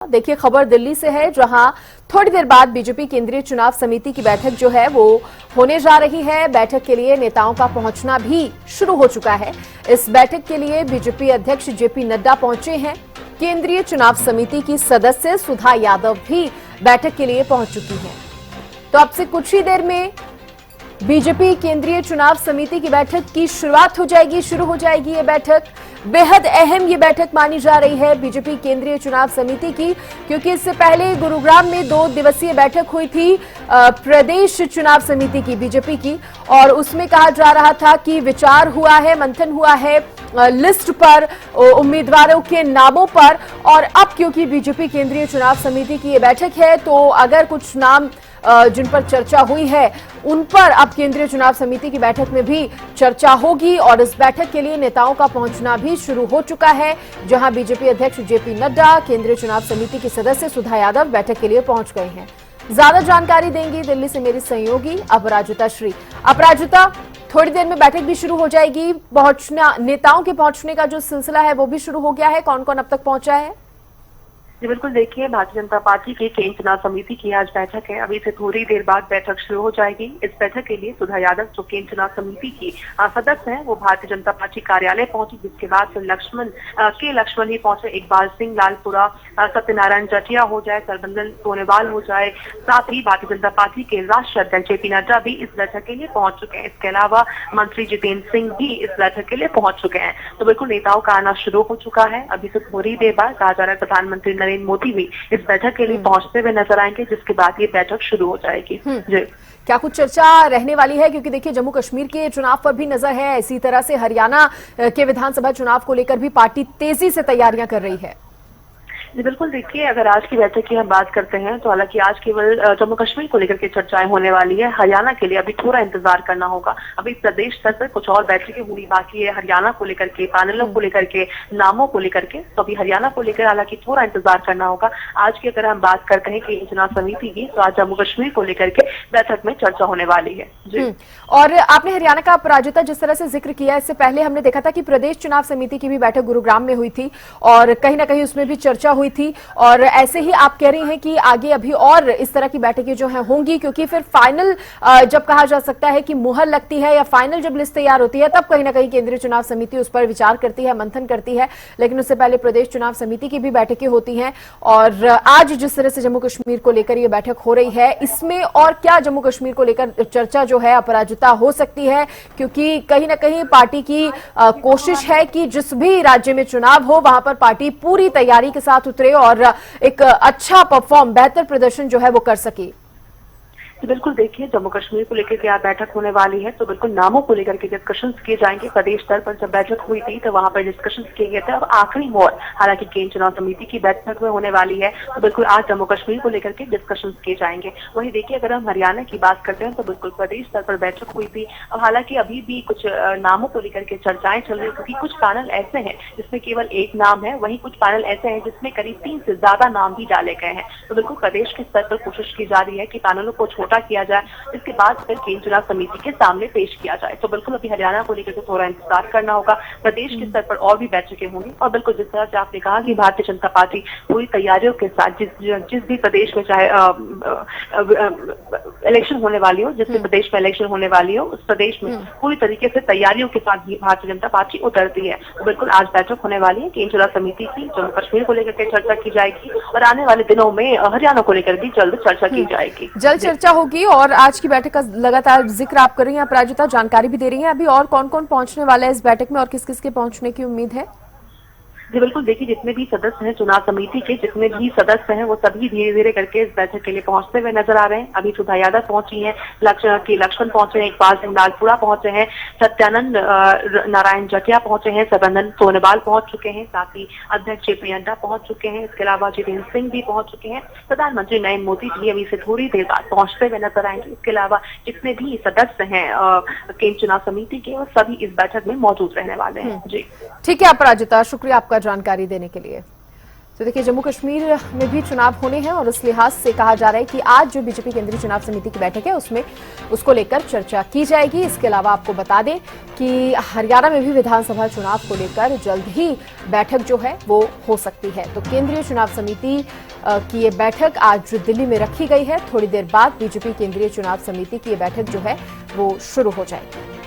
देखिए खबर दिल्ली से है, जहां थोड़ी देर बाद बीजेपी केंद्रीय चुनाव समिति की बैठक जो है वो होने जा रही है। बैठक के लिए नेताओं का पहुंचना भी शुरू हो चुका है। इस बैठक के लिए बीजेपी अध्यक्ष जेपी नड्डा पहुंचे हैं। केंद्रीय चुनाव समिति की सदस्य सुधा यादव भी बैठक के लिए पहुंच चुकी हैं। तो अब से कुछ ही देर में बीजेपी केंद्रीय चुनाव समिति की बैठक की शुरुआत हो जाएगी, शुरू हो जाएगी। ये बैठक बेहद अहम ये बैठक मानी जा रही है बीजेपी केंद्रीय चुनाव समिति की, क्योंकि इससे पहले गुरुग्राम में 2 दिवसीय बैठक हुई थी प्रदेश चुनाव समिति की, बीजेपी की, और उसमें कहा जा रहा था कि विचार हुआ है, मंथन हुआ है लिस्ट पर, उम्मीदवारों के नामों पर। और अब क्योंकि बीजेपी केंद्रीय चुनाव समिति की ये बैठक है, तो अगर कुछ नाम जिन पर चर्चा हुई है उन पर अब केंद्रीय चुनाव समिति की बैठक में भी चर्चा होगी। और इस बैठक के लिए नेताओं का पहुंचना भी शुरू हो चुका है, जहां बीजेपी अध्यक्ष जेपी नड्डा, केंद्रीय चुनाव समिति की सदस्य सुधा यादव बैठक के लिए पहुंच गए हैं। ज्यादा जानकारी देंगी दिल्ली से मेरी सहयोगी अपराजिता श्री। अपराजिता, थोड़ी देर में बैठक भी शुरू हो जाएगी, पहुंचना, नेताओं के पहुंचने का जो सिलसिला है वो भी शुरू हो गया है। कौन कौन अब तक पहुंचा है? जी बिल्कुल, देखिए भारतीय जनता पार्टी की केंद्रीय चुनाव समिति की आज बैठक है। अभी से थोड़ी देर बाद बैठक शुरू हो जाएगी। इस बैठक के लिए सुधा यादव, जो केंद्रीय चुनाव समिति की सदस्य हैं, वो भारतीय जनता पार्टी कार्यालय पहुंची, जिसके बाद फिर लक्ष्मण ही पहुंचे, इकबाल सिंह लालपुरा, सत्यनारायण जटिया हो जाए, सरबंदन सोनेवाल हो जाए, साथ ही भारतीय जनता पार्टी के राष्ट्रीय अध्यक्ष जेपी नड्डा भी इस बैठक के लिए पहुंच चुके हैं। इसके अलावा मंत्री जितेंद्र सिंह भी इस बैठक के लिए पहुंच चुके हैं। तो बिल्कुल नेताओं का आना शुरू हो चुका है। अभी से थोड़ी देर बाद कहा जा रहा है प्रधानमंत्री नरेंद्र मोदी भी इस बैठक के लिए पहुंचते हुए नजर आएंगे, जिसके बाद ये बैठक शुरू हो जाएगी। जी, क्या कुछ चर्चा रहने वाली है? क्योंकि देखिए जम्मू कश्मीर के चुनाव पर भी नजर है, इसी तरह से हरियाणा के विधानसभा चुनाव को लेकर भी पार्टी तेजी से तैयारियां कर रही है। जी बिल्कुल, देखिए अगर आज की बैठक की हम बात करते हैं तो हालांकि आज केवल जम्मू कश्मीर को लेकर के चर्चाएं होने वाली है। हरियाणा के लिए अभी थोड़ा इंतजार करना होगा। अभी प्रदेश स्तर पर कुछ और बैठकें होनी बाकी है, हरियाणा को लेकर के, पैनलों को लेकर के, नामों को लेकर के। तो अभी हरियाणा को लेकर हालांकि थोड़ा इंतजार करना होगा। आज की अगर हम बात करते हैं कि चुनाव समिति की, तो आज जम्मू कश्मीर को लेकर के बैठक में चर्चा होने वाली है। जी, और आपने हरियाणा का अपराजिता जिस तरह से जिक्र किया, इससे पहले हमने देखा था कि प्रदेश चुनाव समिति की भी बैठक गुरुग्राम में हुई थी और कहीं ना कहीं उसमें भी चर्चा हुई थी। और ऐसे ही आप कह रही हैं कि आगे अभी और इस तरह की बैठकें जो हैं होंगी, क्योंकि फिर फाइनल जब कहा जा सकता है कि मुहर लगती है या फाइनल जब लिस्ट तैयार होती है, तब कहीं ना कहीं केंद्रीय चुनाव समिति उस पर विचार करती है, मंथन करती है। लेकिन उससे पहले प्रदेश चुनाव समिति की भी बैठकें होती हैं। और आज जिस तरह से जम्मू कश्मीर को लेकर यह बैठक हो रही है, इसमें और क्या जम्मू कश्मीर को लेकर चर्चा जो है अपराजिता हो सकती है? क्योंकि कहीं ना कहीं पार्टी की कोशिश है कि जिस भी राज्य में चुनाव हो वहां पर पार्टी पूरी तैयारी के साथ उतरे और एक अच्छा परफॉर्म, बेहतर प्रदर्शन जो है वो कर सके। तो बिल्कुल देखिए, जम्मू कश्मीर को लेकर के यहाँ बैठक होने वाली है, तो बिल्कुल नामों को लेकर के डिस्कशंस किए जाएंगे। प्रदेश स्तर पर जब बैठक हुई थी तो वहां पर डिस्कशंस किए गए थे। अब आखिरी मोड़ हालांकि केंद्रीय चुनाव समिति की बैठक में होने वाली है, तो बिल्कुल आज जम्मू कश्मीर को लेकर के डिस्कशंस किए जाएंगे। वहीं देखिए अगर हम हरियाणा की बात करते हैं तो बिल्कुल प्रदेश स्तर पर बैठक हुई थी। अब हालांकि अभी भी कुछ नामों को लेकर के चर्चाएं चल रही है, क्योंकि कुछ पैनल ऐसे हैं जिसमें केवल एक नाम है, वहीं कुछ पैनल ऐसे हैं जिसमें करीब 3 से ज्यादा नाम भी डाले गए हैं। तो बिल्कुल प्रदेश के स्तर पर कोशिश की जा रही है कि पैनलों को छोटा किया जाए, इसके बाद फिर केंद्रीय चुनाव समिति के सामने पेश किया जाए। तो बिल्कुल अभी हरियाणा को लेकर के थोड़ा इंतजार करना होगा। प्रदेश के स्तर पर और भी बैठकें होंगी। और बिल्कुल जिस तरह से आपने कहा कि भारतीय जनता पार्टी पूरी तैयारियों के साथ जिस भी प्रदेश में चाहे इलेक्शन होने वाली हो, जिस भी प्रदेश में इलेक्शन होने वाली हो, उस प्रदेश में पूरी तरीके से तैयारियों के साथ भारतीय जनता पार्टी उतरती है। तो बिल्कुल आज बैठक होने वाली है केंद्रीय चुनाव समिति की, जम्मू कश्मीर को लेकर के चर्चा की जाएगी और आने वाले दिनों में हरियाणा को लेकर भी जल्द चर्चा की जाएगी। जल्द चर्चा होगी। और आज की बैठक का लगातार जिक्र आप कर रही हैं अपराजिता, जानकारी भी दे रही हैं। अभी और कौन कौन पहुंचने वाला है इस बैठक में और किस किस के पहुंचने की उम्मीद है? जी बिल्कुल, देखिए जितने भी सदस्य हैं चुनाव समिति के, जितने भी सदस्य हैं वो सभी धीरे धीरे करके इस बैठक के लिए पहुंचते हुए नजर आ रहे हैं। अभी सुधा यादव पहुंची हैं, लक्ष्मण पहुंचे हैं, इकबाल सिंह लालपुरा पहुंचे हैं, सत्यानंद नारायण जटिया पहुंचे हैं, सरबंदन सोनेवाल पहुंच चुके हैं, साथ ही अध्यक्ष जेपी नड्डा पहुंच चुके हैं। इसके अलावा जितेंद्र सिंह भी पहुंच चुके हैं। प्रधानमंत्री नरेंद्र मोदी भी अभी से थोड़ी देर बाद पहुंचते हुए नजर आएंगे। इसके अलावा जितने भी सदस्य हैं केंद्रीय चुनाव समिति के, वो सभी इस बैठक में मौजूद रहने वाले हैं। जी ठीक है अपराजिता, शुक्रिया आपका जानकारी देने के लिए। तो देखिए, जम्मू कश्मीर में भी चुनाव होने हैं और उस लिहाज से कहा जा रहा है कि आज जो बीजेपी केंद्रीय चुनाव समिति की बैठक है उसमें उसको लेकर चर्चा की जाएगी। इसके अलावा आपको बता दें कि हरियाणा में भी विधानसभा चुनाव को लेकर जल्द ही बैठक जो है वो हो सकती है। तो केंद्रीय चुनाव समिति की ये बैठक आज दिल्ली में रखी गई है। थोड़ी देर बाद बीजेपी केंद्रीय चुनाव समिति की ये बैठक जो है वो शुरू हो जाएगी।